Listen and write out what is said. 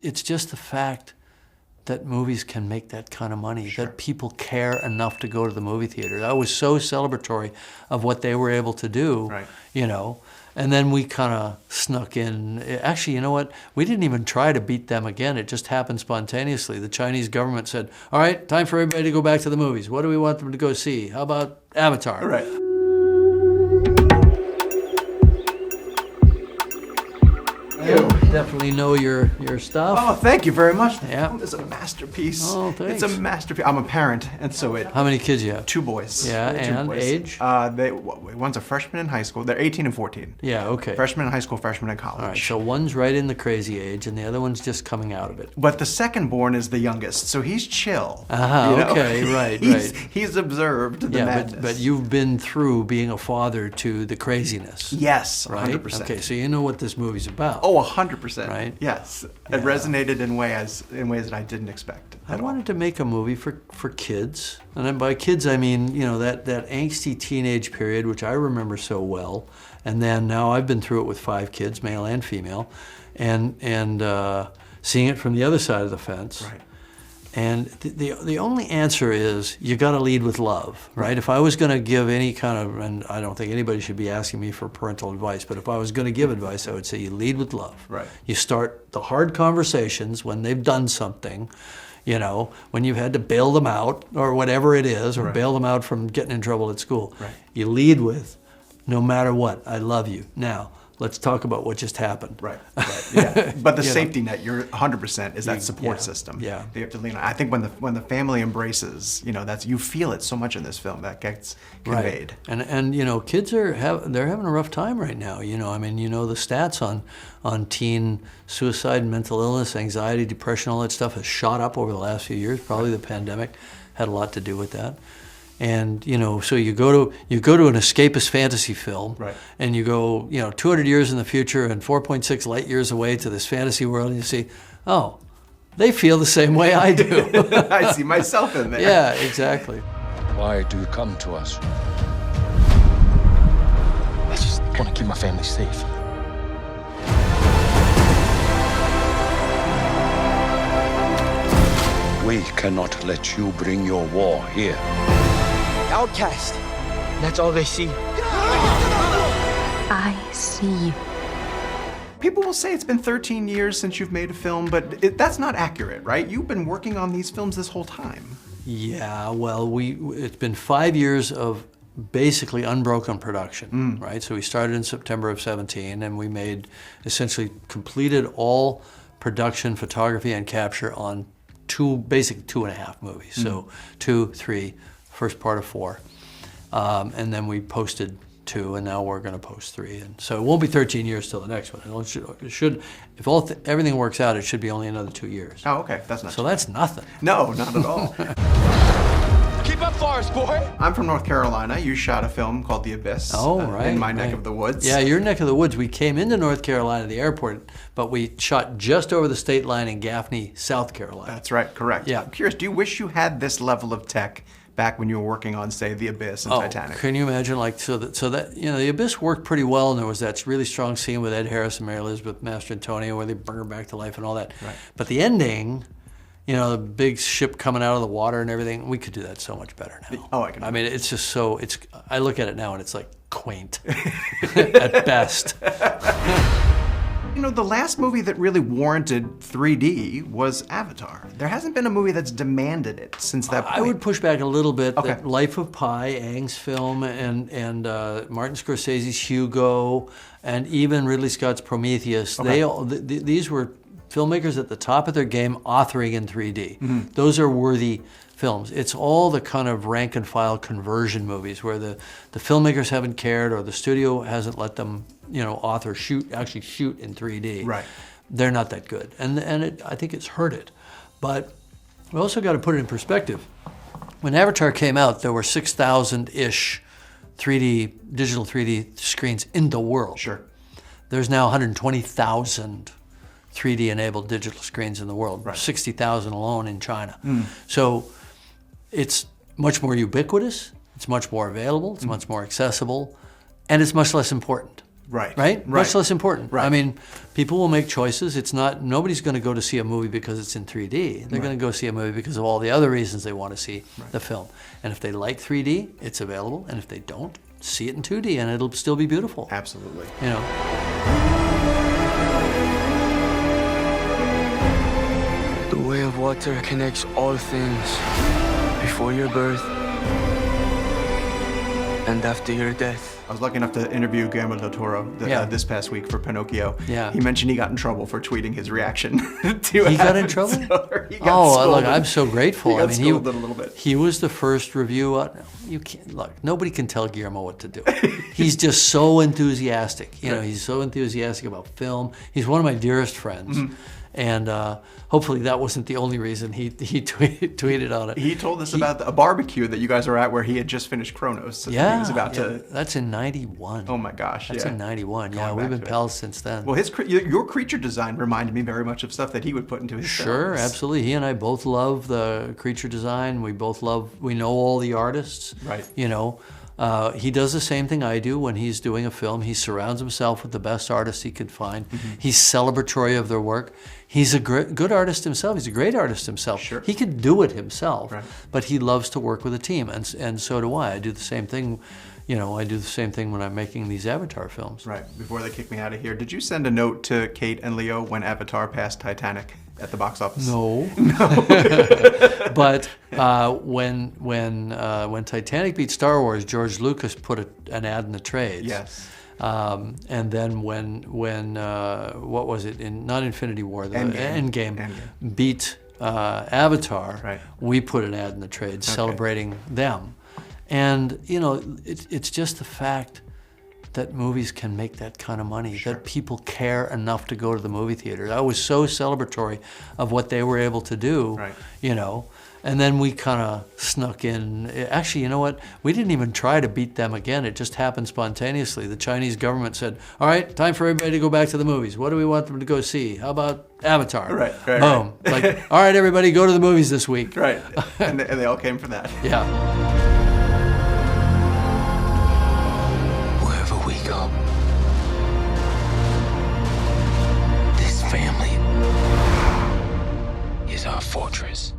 It's just the fact that movies can make that kind of money, that people care enough to go to the movie theater. I was so celebratory of what they were able to do, you know, and then we kind of snuck in. Actually, you know what? We didn't even try to beat them again. It just happened spontaneously. The Chinese government said, all right, time for everybody to go back to the movies. What do we want them to go see? How about Avatar? Right. You definitely know your stuff. Oh, thank you very much. Yeah. It's a masterpiece. Oh, thanks. It's a masterpiece. I'm a parent, and so it... How many kids you have? 2 boys. Yeah, Two and boys. age? One's a freshman in high school. They're 18 and 14. Yeah, okay. Freshman in high school, freshman in college. All right, so one's right in the crazy age, and the other one's just coming out of it. But the second born is the youngest, so he's chill. Okay, right. He's observed the madness. But you've been through being a father to the craziness. Yes, right? 100%. Okay, so you know what this movie's about. Oh, 100%. Right? Yes. It resonated in ways that I didn't expect. I wanted to make a movie for kids. And then by kids, I mean, you know, that angsty teenage period, which I remember so well. And then now I've been through it with 5 kids, male and female, and seeing it from the other side of the fence. Right. And the only answer is you got to lead with love, right? If I was going to give any kind of, and I don't think anybody should be asking me for parental advice, but if I was going to give advice, I would say you lead with love. Right. You start the hard conversations when they've done something, you know, when you've had to bail them out or whatever it is, or bail them out from getting in trouble at school. Right. You lead with, no matter what, I love you. Now, let's talk about what just happened. Right. Yeah. But the safety net, you're 100%, is that support system. Yeah. That you have to lean on. I think when the family embraces, you know, you feel it so much in this film that gets conveyed. Right. And you know, kids they're having a rough time right now. You know, I mean, you know, the stats on teen suicide, mental illness, anxiety, depression, all that stuff has shot up over the last few years. Probably the pandemic had a lot to do with that. And you know, so you go to an escapist fantasy film, and you go, you know, 200 years in the future and 4.6 light years away to this fantasy world, and you see, oh, they feel the same way I do. I see myself in there. Yeah, exactly. Why do you come to us? I just want to keep my family safe. We cannot let you bring your war here. Outcast. That's all they see. I see you. People will say it's been 13 years since you've made a film, but that's not accurate, right? You've been working on these films this whole time. Yeah, well, it's been 5 years of basically unbroken production, right? So we started in September of 17, and we essentially completed all production, photography, and capture on basically 2.5 movies. So 2, 3, first part of 4. And then we posted 2, and now we're going to post 3. And so it won't be 13 years till the next one. It should if everything works out, it should be only another 2 years. Oh, okay. That's not so that's nothing. No, not at all. Keep up, Forrest, boy. I'm from North Carolina. You shot a film called The Abyss in my neck of the woods. Yeah, your neck of the woods. We came into North Carolina, the airport, but we shot just over the state line in Gaffney, South Carolina. That's right, correct. Yeah. I'm curious, do you wish you had this level of tech back when you were working on, say, The Abyss and Titanic? Can you imagine, like, so that you know, The Abyss worked pretty well, and there was that really strong scene with Ed Harris and Mary Elizabeth Mastrantonio where they bring her back to life and all that. Right. But the ending, you know, the big ship coming out of the water and everything, we could do that so much better now. Oh, I can. I mean, it's just so, I look at it now and it's like quaint at best. You know, the last movie that really warranted 3D was Avatar. There hasn't been a movie that's demanded it since that point. I would push back a little bit. Okay. That Life of Pi, Aang's film, and Martin Scorsese's Hugo, and even Ridley Scott's Prometheus, these were filmmakers at the top of their game authoring in 3D. Those are worthy films. It's all the kind of rank and file conversion movies where the filmmakers haven't cared or the studio hasn't let them, you know, actually shoot in 3D. Right. They're not that good. And I think it's hurt it. But we also got to put it in perspective. When Avatar came out, there were 6,000-ish digital 3D screens in the world. Sure. There's now 120,000 3D-enabled digital screens in the world, 60,000 alone in China. So it's much more ubiquitous, it's much more available, it's much more accessible, and it's much less important. Right. Right? Much less important. Right. I mean, people will make choices. It's not, nobody's going to go to see a movie because it's in 3D. They're going to go see a movie because of all the other reasons they want to see the film. And if they like 3D, it's available. And if they don't, see it in 2D and it'll still be beautiful. Absolutely. You know. The way of water connects all things. Before your birth and after your death. I was lucky enough to interview Guillermo del Toro this past week for Pinocchio. Yeah. He mentioned he got in trouble for tweeting his reaction to He got in trouble? He got Oh, look, scolded. I'm so grateful. He got I mean, scolded a little bit. he was the first review. You can't look. Nobody can tell Guillermo what to do. He's just so enthusiastic. You know, he's so enthusiastic about film. He's one of my dearest friends, and hopefully that wasn't the only reason he tweeted on it. He told us about a barbecue that you guys were at where he had just finished Chronos. So he was about to. That's in '91. Oh my gosh! That's in '91. Yeah, Going we've back been to it. pals since then. Well, your creature design reminded me very much of stuff that he would put into his Sure, films. absolutely. He and I both love the creature design. We know all the artists. Right. You know, he does the same thing I do when he's doing a film. He surrounds himself with the best artists he could find. He's celebratory of their work. He's a good artist himself. He's a great artist himself. Sure. He could do it himself, Right. but he loves to work with a team, and so do I. I do the same thing. You know, I do the same thing when I'm making these Avatar films. Right. Before they kick me out of here, did you send a note to Kate and Leo when Avatar passed Titanic at the box office? No. But when Titanic beat Star Wars, George Lucas put an ad in the trades. Yes. And then when what was it? Not Infinity War, the Endgame beat Avatar. Right. We put an ad in the trades celebrating them. And you know, it's just the fact that movies can make that kind of money, that people care enough to go to the movie theater. I was so celebratory of what they were able to do, Right. you know. And then we kind of snuck in. Actually, you know what? We didn't even try to beat them again. It just happened spontaneously. The Chinese government said, all right, time for everybody to go back to the movies. What do we want them to go see? How about Avatar? Right. Boom. Like, all right, everybody, go to the movies this week. Right. And they all came for that. Yeah. Wherever we go, this family is our fortress.